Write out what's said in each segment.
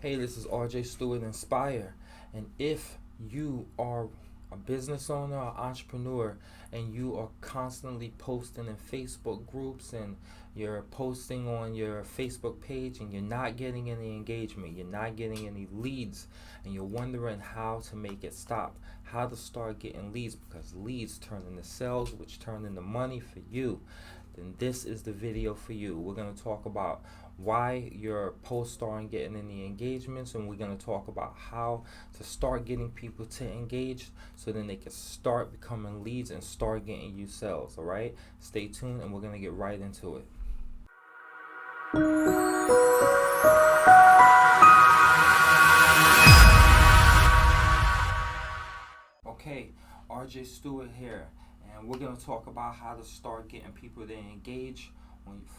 Hey, this is Stewart Inspire. And if you are a business owner or entrepreneur and you are constantly posting in Facebook groups and you're posting on your Facebook page and you're not getting any engagement, you're not getting any leads, and you're wondering how to make it stop, how to start getting leads because leads turn into sales, which turn into money for you, then this is the video for you. We're going to talk about why your posts aren't getting any engagements, and we're going to talk about how to start getting people to engage so then they can start becoming leads and start getting you sales. All right, stay tuned and we're going to get right into it. Okay, Stewart here, and we're going to talk about how to start getting people to engage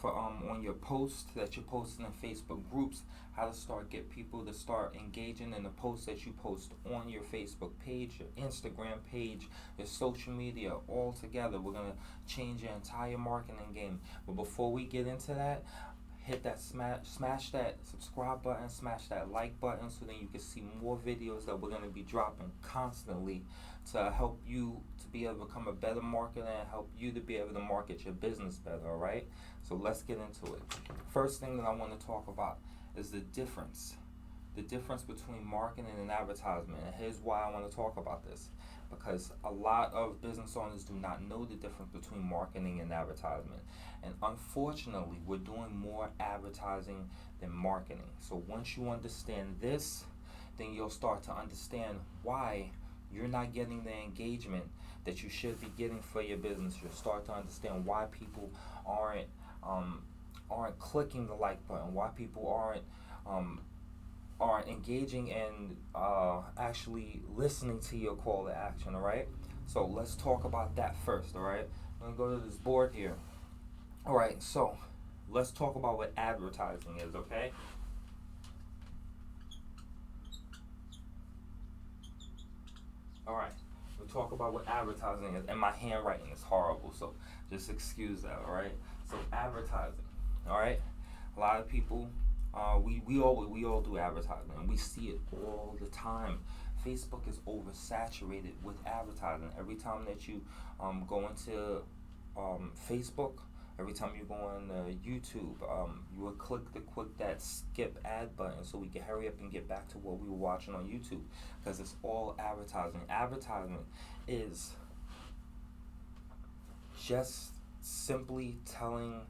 on your posts that you're posting in Facebook groups, how to start get people to start engaging in the posts that you post on your Facebook page, your Instagram page, your social media, all together. We're going to change your entire marketing game. But before we get into that, hit that smash that subscribe button, smash that like button so then you can see more videos that we're going to be dropping constantly to help you to be able to become a better marketer and help you to be able to market your business better. All right, so let's get into it. First thing that I want to talk about is the difference between marketing and advertisement. And here's why I want to talk about this, because a lot of business owners do not know the difference between marketing and advertisement. And unfortunately, we're doing more advertising than marketing. So once you understand this, then you'll start to understand why you're not getting the engagement that you should be getting for your business. You'll start to understand why people aren't clicking the like button, why people aren't engaging and actually listening to your call to action. All right, so let's talk about that first. All right, I'm gonna go to this board here. All right, so let's talk about what advertising is. Okay, all right, we'll talk about what advertising is, and my handwriting is horrible, so just excuse that. All right, so advertising. All right, a lot of people, we all do advertising, and we see it all the time. Facebook is oversaturated with advertising. Every time that you go into Facebook, every time you go on YouTube, you will click that skip ad button so we can hurry up and get back to what we were watching on YouTube, because it's all advertising. Advertisement is just simply telling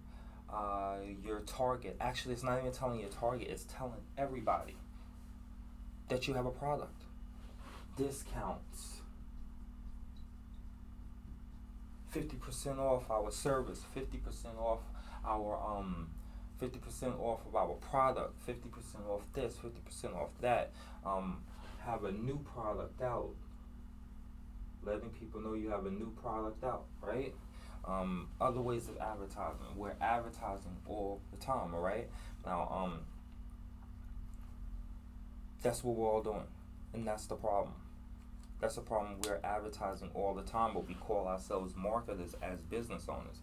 your target. Actually, it's not even telling your target, it's telling everybody that you have a product. Discounts, 50% off our service, 50% off our 50% off of our product, 50% off this, 50% off that. Have a new product out, letting people know you have a new product out, right? Other ways of advertising. We're advertising all the time, all right? Now, that's what we're all doing, and that's the problem. That's the problem. We're advertising all the time, but we call ourselves marketers as business owners.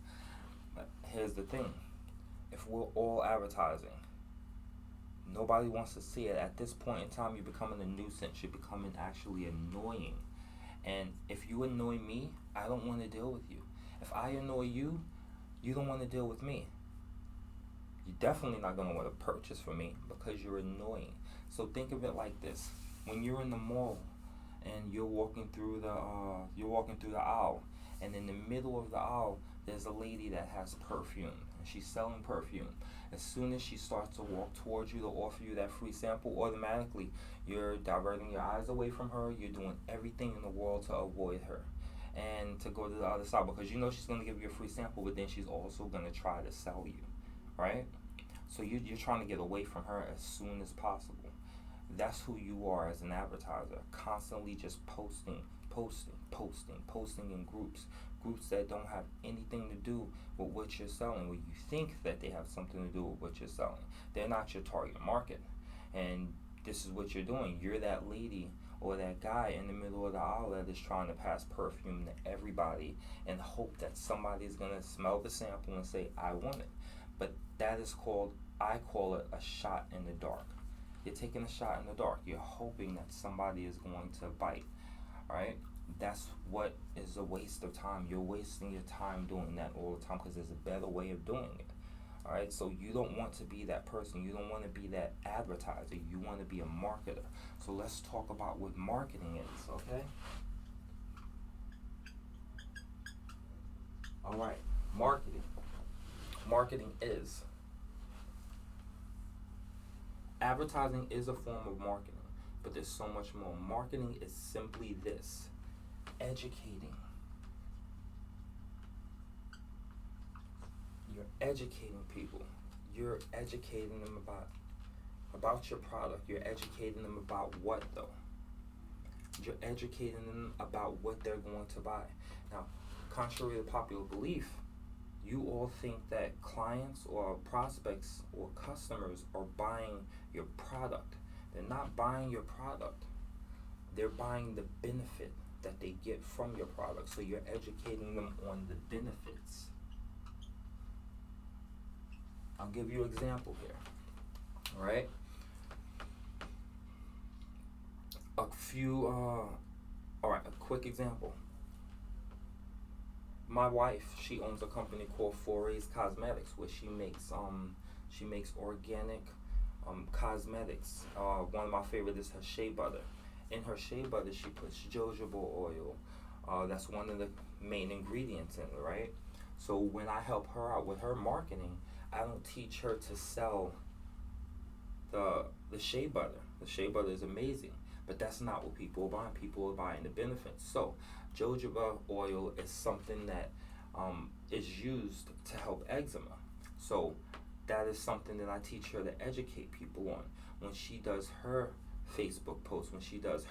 But here's the thing. If we're all advertising, nobody wants to see it. At this point in time, you're becoming a nuisance. You're becoming actually annoying. And if you annoy me, I don't want to deal with you. If I annoy you, you don't want to deal with me. You're definitely not going to want to purchase from me because you're annoying. So think of it like this. When you're in the mall and you're walking through the aisle, and in the middle of the aisle there's a lady that has perfume and she's selling perfume. As soon as she starts to walk towards you to offer you that free sample, automatically you're diverting your eyes away from her. You're doing everything in the world to avoid her and to go to the other side, because you know she's going to give you a free sample, but then she's also going to try to sell you, right? So you're trying to get away from her as soon as possible. That's who you are as an advertiser, constantly just posting in groups that don't have anything to do with what you're selling, where you think that they have something to do with what you're selling. They're not your target market, and this is what you're doing. You're that lady or that guy in the middle of the aisle that is trying to pass perfume to everybody and hope that somebody's going to smell the sample and say, I want it. But that is called, I call it a shot in the dark. You're taking a shot in the dark. You're hoping that somebody is going to bite. All right? That's what is a waste of time. You're wasting your time doing that all the time because there's a better way of doing it. All right? So you don't want to be that person. You don't want to be that advertiser. You want to be a marketer. So let's talk about what marketing is, okay? All right. Marketing. Marketing is advertising is a form of marketing, but there's so much more. Marketing is simply this: educating. You're educating people. You're educating them about your product. You're educating them about what though? You're educating them about what they're going to buy. Now, contrary to popular belief, you all think that clients or prospects or customers are buying your product. They're not buying your product. They're buying the benefit that they get from your product. So you're educating them on the benefits. I'll give you an example here. All right? A quick example. My wife, she owns a company called Forays Cosmetics, where she makes organic cosmetics. One of my favorites is her shea butter. In her shea butter, she puts jojoba oil. That's one of the main ingredients in it, right? So when I help her out with her marketing, I don't teach her to sell the shea butter. The shea butter is amazing, but that's not what people are buying. People are buying the benefits. So jojoba oil is something that is used to help eczema. So that is something that I teach her to educate people on. When she does her Facebook posts, when she does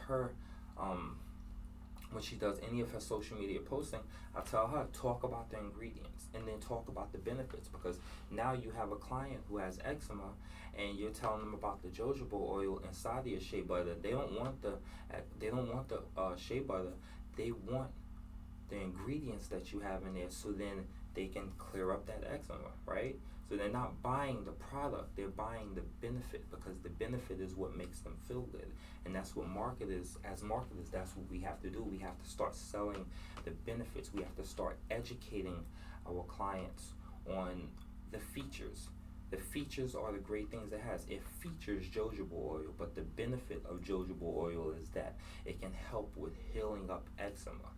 any of her social media posting, I tell her, talk about the ingredients and then talk about the benefits, because now you have a client who has eczema and you're telling them about the jojoba oil inside of your shea butter. They don't want the shea butter. They want the ingredients that you have in there, so then they can clear up that eczema, right? So they're not buying the product, they're buying the benefit, because the benefit is what makes them feel good. And that's what as marketers, that's what we have to do. We have to start selling the benefits. We have to start educating our clients on the features. The features are the great things it has. It features jojoba oil, but the benefit of jojoba oil is that it can help with healing up eczema.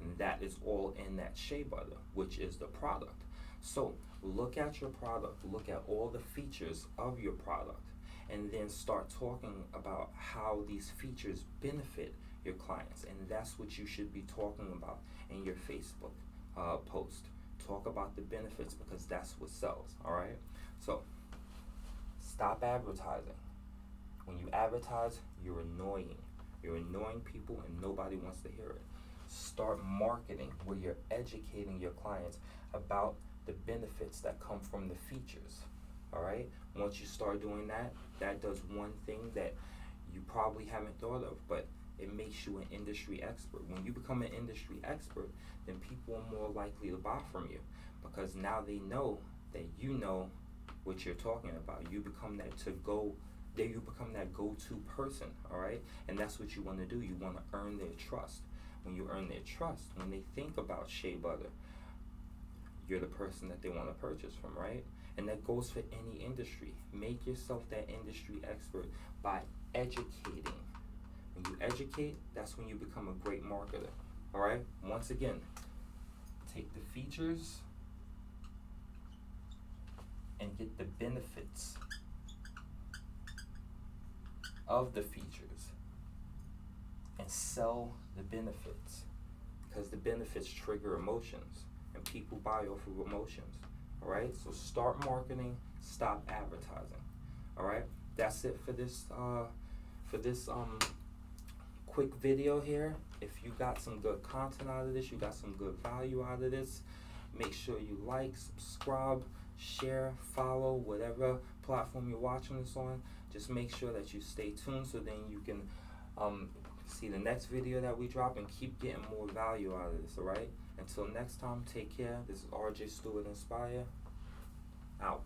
And that is all in that shea butter, which is the product. So look at your product, look at all the features of your product, and then start talking about how these features benefit your clients. And that's what you should be talking about in your Facebook post. Talk about the benefits, because that's what sells, all right? So stop advertising. When you advertise, you're annoying. You're annoying people and nobody wants to hear it. Start marketing where you're educating your clients about the benefits that come from the features. All right? Once you start doing that, that does one thing that you probably haven't thought of, but it makes you an industry expert. When you become an industry expert, then people are more likely to buy from you, because now they know that you know what you're talking about. You become that go-to person, all right? And that's what you want to do. You want to earn their trust. When you earn their trust, when they think about shea butter, you're the person that they want to purchase from, right? And that goes for any industry. Make yourself that industry expert by educating. When you educate, that's when you become a great marketer, all right? Once again, take the features and get the benefits of the features and sell the benefits, because the benefits trigger emotions and people buy off of emotions. All right, so start marketing, stop advertising. All right, that's it for this quick video here. If you got some good content out of this, you got some good value out of this, make sure you like, subscribe, share, follow, whatever platform you're watching this on. Just make sure that you stay tuned, so then you can see the next video that we drop and keep getting more value out of this. All right, until next time, take care. This is RJ Stewart Inspire, out.